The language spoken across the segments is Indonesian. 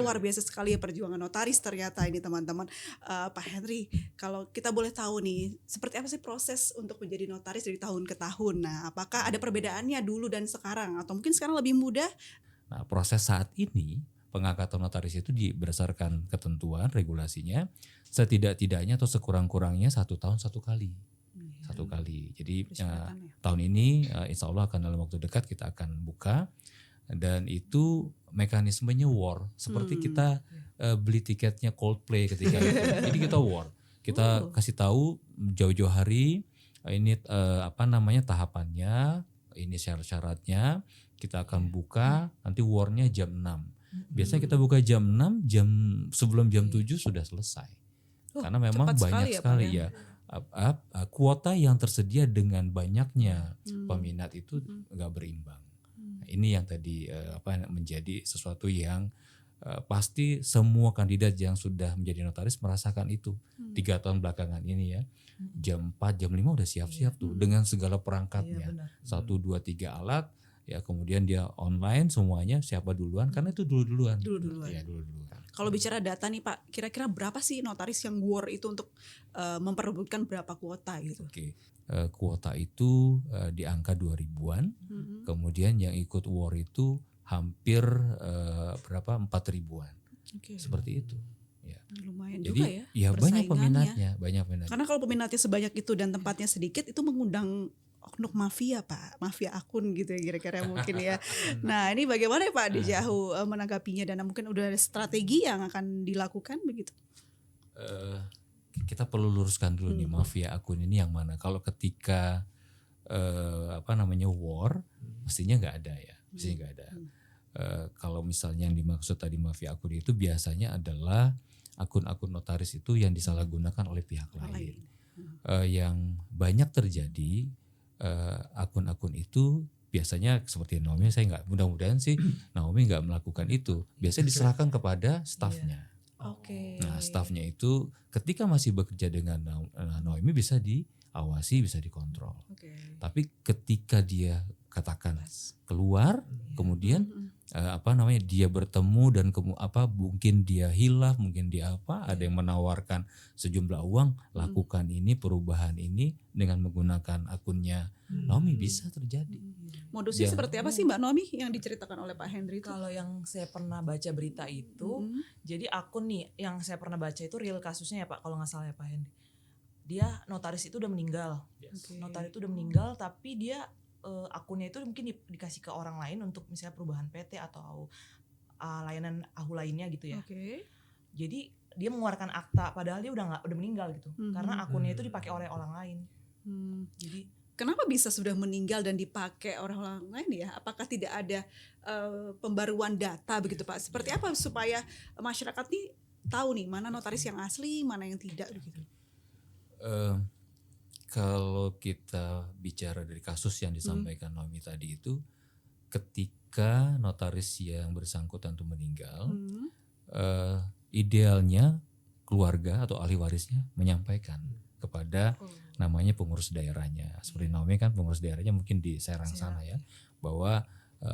luar biasa sekali ya perjuangan notaris ternyata ini teman-teman. Pak Henry, kalau kita boleh tahu nih, seperti apa sih proses untuk menjadi notaris dari tahun ke tahun? Nah, apakah ada perbedaannya dulu dan sekarang, atau mungkin sekarang lebih mudah? Nah, proses saat ini pengangkatan notaris itu berdasarkan ketentuan regulasinya setidak-tidaknya atau sekurang-kurangnya 1 tahun 1 kali. 1 kali. Jadi Persyaratannya. tahun ini insya Allah akan dalam waktu dekat kita akan buka, dan itu mekanismenya war seperti kita beli tiketnya Coldplay ketika itu. Jadi kita war, kita kasih tahu jauh-jauh hari ini tahapannya, ini syarat-syaratnya, kita akan buka nanti warnya jam 6. Biasanya kita buka jam 6, sebelum jam 7 sudah selesai. Karena memang banyak sekali ya kuota yang tersedia dengan banyaknya peminat itu nggak berimbang. Nah, ini yang tadi menjadi sesuatu yang pasti semua kandidat yang sudah menjadi notaris merasakan itu 3 tahun belakangan ini ya. Jam 4, jam 5 udah siap-siap tuh dengan segala perangkatnya. 1, 2, 3 alat ya, kemudian dia online semuanya, siapa duluan karena itu dulu-duluan. Ya, dulu-duluan. Kalau bicara data nih Pak, kira-kira berapa sih notaris yang war itu untuk memperebutkan berapa kuota gitu? Oke. Kuota itu di angka 2000-an. Kemudian yang ikut war itu hampir 4.000-an. Seperti itu. Ya. Lumayan jadi, juga ya. banyak peminatnya. Karena kalau peminatnya sebanyak itu dan tempatnya sedikit, itu mengundang oknum mafia Pak, mafia akun gitu ya kira-kira mungkin ya. Nah ini bagaimana ya Pak Dejahu menanggapinya, dan mungkin udah ada strategi yang akan dilakukan begitu? Kita perlu luruskan dulu nih mafia akun ini yang mana. Kalau ketika war, mestinya nggak ada ya, mestinya nggak ada. Kalau misalnya yang dimaksud tadi mafia akun itu biasanya adalah akun-akun notaris itu yang disalahgunakan oleh pihak lain. Yang banyak terjadi akun-akun itu biasanya seperti Naomi, saya nggak, mudah-mudahan sih Naomi nggak melakukan itu. Biasanya diserahkan kepada stafnya. Nah, stafnya itu ketika masih bekerja dengan Naomi bisa diawasi, bisa dikontrol. Tapi ketika dia katakan keluar, kemudian dia bertemu dan mungkin dia hilaf, mungkin dia ada yang menawarkan sejumlah uang, lakukan ini, perubahan ini dengan menggunakan akunnya Naomi, bisa terjadi. Modusnya seperti apa sih Mbak Naomi yang diceritakan oleh Pak Henry itu? Kalau yang saya pernah baca berita itu, jadi akun nih yang saya pernah baca itu real kasusnya ya Pak, kalau nggak salah ya Pak Henry. Dia notaris itu udah meninggal, notaris itu udah meninggal, tapi dia akunnya itu mungkin dikasih ke orang lain untuk misalnya perubahan PT atau layanan AHU lainnya gitu ya. Jadi dia mengeluarkan akta padahal dia udah meninggal gitu, karena akunnya itu dipakai oleh orang lain. Jadi kenapa bisa sudah meninggal dan dipakai orang lain ya? Apakah tidak ada pembaruan data begitu Pak? Seperti apa supaya masyarakat nih tahu nih mana notaris yang asli, mana yang tidak begitu? Kalau kita bicara dari kasus yang disampaikan Naomi tadi itu, ketika notaris yang bersangkutan itu meninggal, idealnya keluarga atau ahli warisnya menyampaikan kepada namanya pengurus daerahnya. Seperti Naomi kan pengurus daerahnya mungkin di Serang sana ya, bahwa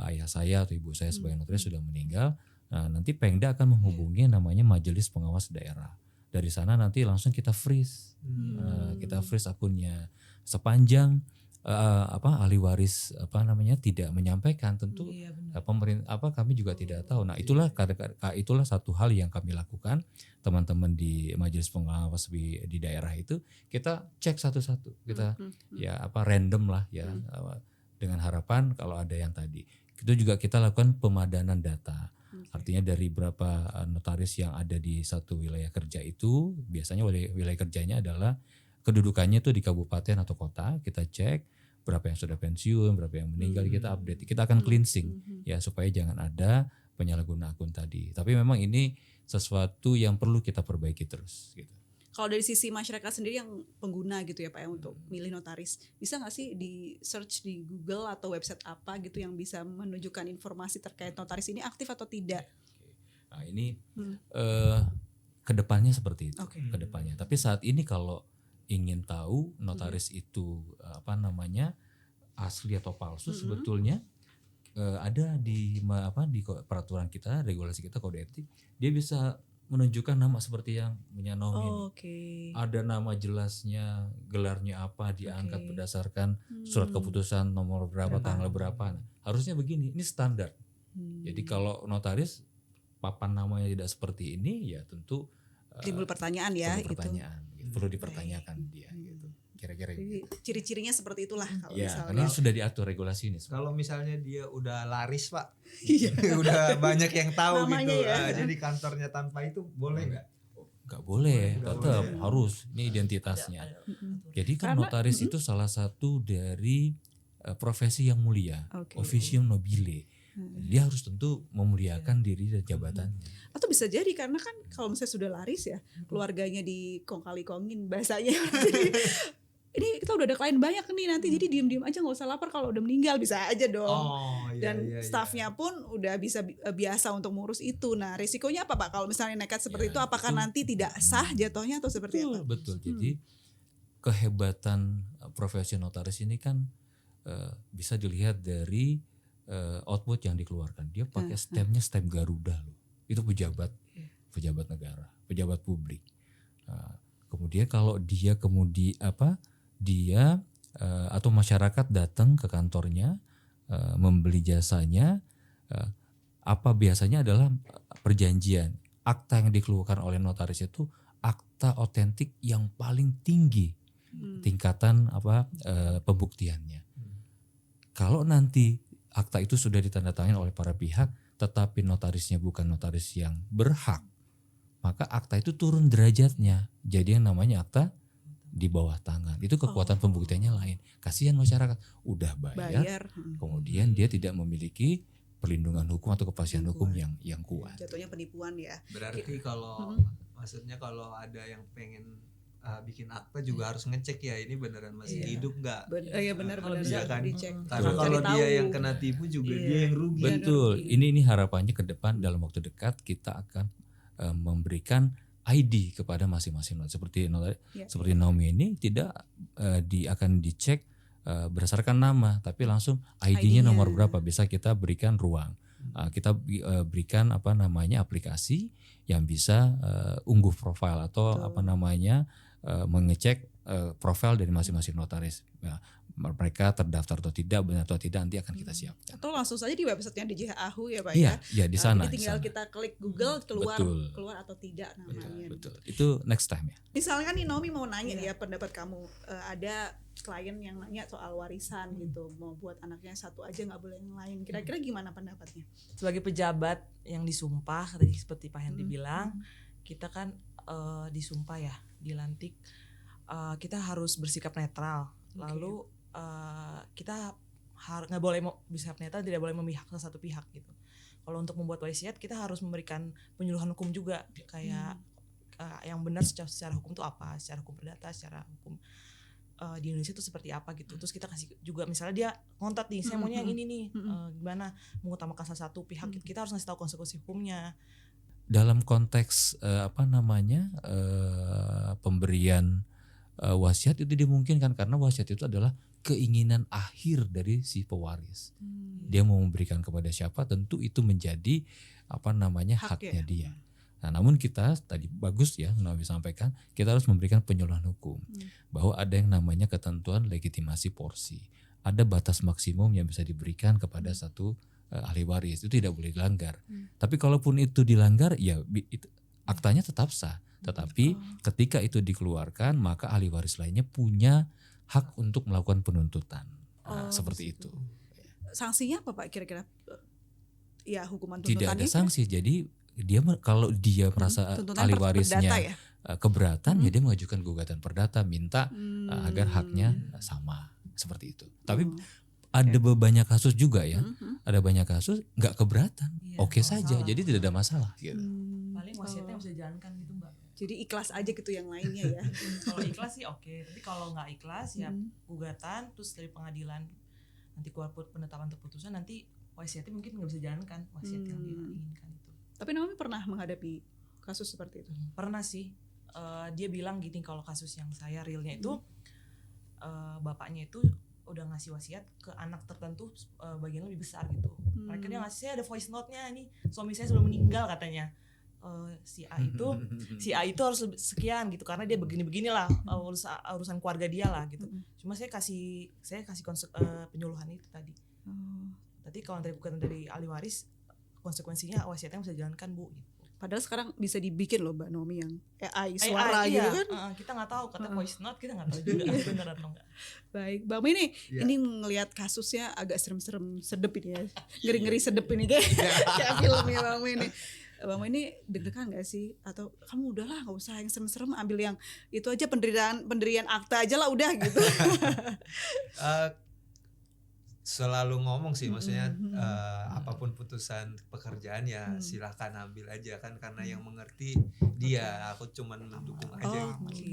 ayah saya atau ibu saya sebagai notaris sudah meninggal. Nah, nanti Pengda akan menghubungi namanya Majelis Pengawas Daerah. Dari sana nanti langsung kita freeze, kita freeze akunnya sepanjang ahli waris tidak menyampaikan, tentu pemerintah kami juga tidak tahu. Nah, itulah satu hal yang kami lakukan, teman-teman di Majelis Pengawas di daerah itu kita cek satu-satu, kita random lah ya, dengan harapan kalau ada yang tadi itu juga kita lakukan pemadanan data. Artinya dari berapa notaris yang ada di satu wilayah kerja itu, biasanya wilayah kerjanya adalah kedudukannya itu di kabupaten atau kota, kita cek berapa yang sudah pensiun, berapa yang meninggal, kita update. Kita akan cleansing ya supaya jangan ada penyalahgunaan akun tadi. Tapi memang ini sesuatu yang perlu kita perbaiki terus gitu. Kalau dari sisi masyarakat sendiri yang pengguna gitu ya Pak ya, untuk milih notaris, bisa nggak sih di search di Google atau website apa gitu yang bisa menunjukkan informasi terkait notaris ini aktif atau tidak? Nah ini kedepannya seperti itu, kedepannya. Tapi saat ini kalau ingin tahu notaris itu asli atau palsu, sebetulnya ada di peraturan kita, regulasi kita, kode etik, dia bisa menunjukkan nama seperti yang punya Naomi ini. Oke. Ada nama jelasnya, gelarnya apa, diangkat Oke. berdasarkan surat keputusan nomor berapa, tanggal berapa. Nah, harusnya begini, ini standar. Jadi kalau notaris papan namanya tidak seperti ini, ya tentu Timbul pertanyaan ya perlu itu. pertanyaan, gitu. Perlu dipertanyakan dia gitu. Kira-kira Jadi gitu. ciri-cirinya seperti itulah kalau Ya, misalnya. karena sudah diatur regulasi ini. Kalau misalnya dia udah laris Pak, Iya. udah banyak yang tahu Namanya gitu, ya. jadi kantornya tanpa itu boleh nggak? Nggak boleh, Nggak tetap boleh. harus. Ini identitasnya. Ada Jadi kan Karena- notaris itu salah satu dari profesi yang mulia, Oke. officium nobile. Dia harus tentu memuliakan diri dan jabatannya. Atau bisa jadi karena kan kalau misalnya sudah laris ya, keluarganya dikong-kali-kongin bahasanya. Jadi ini kita udah ada klien banyak nih nanti, jadi diem-diem aja nggak usah lapar kalau udah meninggal, bisa aja dong. Oh iya. Dan iya, iya. staffnya pun udah bisa biasa untuk mengurus itu. Nah, risikonya apa Pak kalau misalnya nekat seperti Ya, itu? Apakah itu- nanti tidak sah jatuhnya atau seperti apa? Betul. Jadi kehebatan profesi notaris ini kan bisa dilihat dari output yang dikeluarkan. Dia pakai stemnya stem Garuda loh. Itu pejabat negara, pejabat publik. Nah, kemudian kalau dia atau masyarakat datang ke kantornya membeli jasanya, apa biasanya adalah perjanjian. Akta yang dikeluarkan oleh notaris itu akta otentik yang paling tinggi tingkatan pembuktiannya. Kalau nanti akta itu sudah ditandatangani oleh para pihak, tetapi notarisnya bukan notaris yang berhak, maka akta itu turun derajatnya. Jadi yang namanya akta di bawah tangan. Itu kekuatan pembuktiannya lain. Kasihan masyarakat, udah bayar, kemudian dia tidak memiliki perlindungan hukum atau kepastian hukum yang kuat. Jatuhnya penipuan ya. Berarti kalau maksudnya kalau ada yang pengen bikin akta juga harus ngecek ya ini beneran masih Iya. hidup nggak? Iya benar-benar bisa kan? dicek. Karena Cari kalau dia tahu. yang kena tipu juga Iya. dia yang rugi. Iya. Betul. Ini harapannya ke depan dalam waktu dekat kita akan memberikan ID kepada masing-masing notaris. Iya. Seperti Naomi ini tidak akan dicek berdasarkan nama, tapi langsung ID-nya nomor berapa, bisa kita berikan ruang. Kita berikan aplikasi yang bisa unggah profil atau mengecek profil dari masing-masing notaris. Ya, mereka terdaftar atau tidak, benar atau tidak, nanti akan kita siapkan. Atau langsung saja di websitenya DJAHU ya Pak Iya, ya. ya di sana. Jadi tinggal di sana. kita klik Google Betul. keluar atau tidak namanya. Betul. Itu next time ya. Misalnya nih Naomi mau nanya ya pendapat kamu, ada klien yang nanya soal warisan gitu, mau buat anaknya satu aja nggak boleh yang lain. Kira-kira gimana pendapatnya? Sebagai pejabat yang disumpah tadi seperti Pak Henry bilang, kita kan disumpah ya, dilantik, kita harus bersikap netral. Lalu kita nggak boleh bersikap netral, tidak boleh memihak ke satu pihak gitu. Kalau untuk membuat wasiat kita harus memberikan penyuluhan hukum juga, kayak yang benar secara hukum itu apa, secara hukum perdata, secara hukum di Indonesia itu seperti apa gitu. Terus kita kasih juga misalnya dia kontak nih, saya maunya yang ini nih, gimana mengutamakan salah satu pihak, kita harus ngasih tahu konsekuensi hukumnya. Dalam konteks pemberian wasiat itu dimungkinkan karena wasiat itu adalah keinginan akhir dari si pewaris. Dia mau memberikan kepada siapa, tentu itu menjadi haknya dia. Nah, namun kita tadi bagus ya Nabi sampaikan, kita harus memberikan penyuluhan hukum bahwa ada yang namanya ketentuan legitimasi porsi. Ada batas maksimum yang bisa diberikan kepada satu ahli waris, itu tidak boleh dilanggar. Tapi kalaupun itu dilanggar, ya aktanya tetap sah. Tetapi ketika itu dikeluarkan, maka ahli waris lainnya punya hak untuk melakukan penuntutan. Seperti itu. Sanksinya apa Pak kira-kira? Ya hukuman Tidak tuntutannya. ada sanksi. Jadi kalau dia merasa tuntutan ahli perdata warisnya ya? keberatan, ya dia mengajukan gugatan perdata, minta agar haknya sama, seperti itu. Tapi ada banyak kasus juga ya, ada banyak kasus nggak keberatan, Iya, oke nggak saja, masalah. jadi tidak ada masalah. Gitu. Paling wasiatnya bisa dijalankan gitu Mbak. Jadi ikhlas aja gitu yang lainnya ya. Kalau ikhlas sih oke, tapi kalau nggak ikhlas ya gugatan, terus dari pengadilan nanti keluar penetapan keputusan, nanti wasiatnya mungkin nggak bisa jalankan wasiat yang diinginkan itu. Tapi Naomi pernah menghadapi kasus seperti itu? Pernah sih, dia bilang gini, kalau kasus yang saya realnya itu bapaknya itu udah ngasih wasiat ke anak tertentu bagian lebih besar gitu. Mereka dia ngasih, saya ada voice note-nya nih, suami saya sebelum meninggal katanya. Si A itu harus sekian gitu karena dia begini-beginilah urusan keluarga dia lah gitu. Cuma saya kasih penyuluhan itu tadi. Tadi kalau bukan dari ahli waris, konsekuensinya wasiatnya bisa dijalankan Bu gitu. Padahal sekarang bisa dibikin loh Mbak Nomi yang AI suara AI, gitu iya. kan. Kita nggak tahu kata voice note, kita nggak tahu juga benar atau enggak. Baik, Bang Nomi Iya. ini ngelihat kasusnya agak serem-serem sedep ini ya. Ngeri-ngeri sedep ini kayak kayak filmnya Bang Nomi ini. Bang Nomi ini deg-degan gak sih? Atau kamu udahlah nggak usah yang serem-serem, ambil yang itu aja pendirian akta aja lah udah gitu. Selalu ngomong sih, maksudnya apapun putusan pekerjaan ya silahkan ambil aja kan, karena yang mengerti dia, aku cuman mendukung aja gitu. Oke.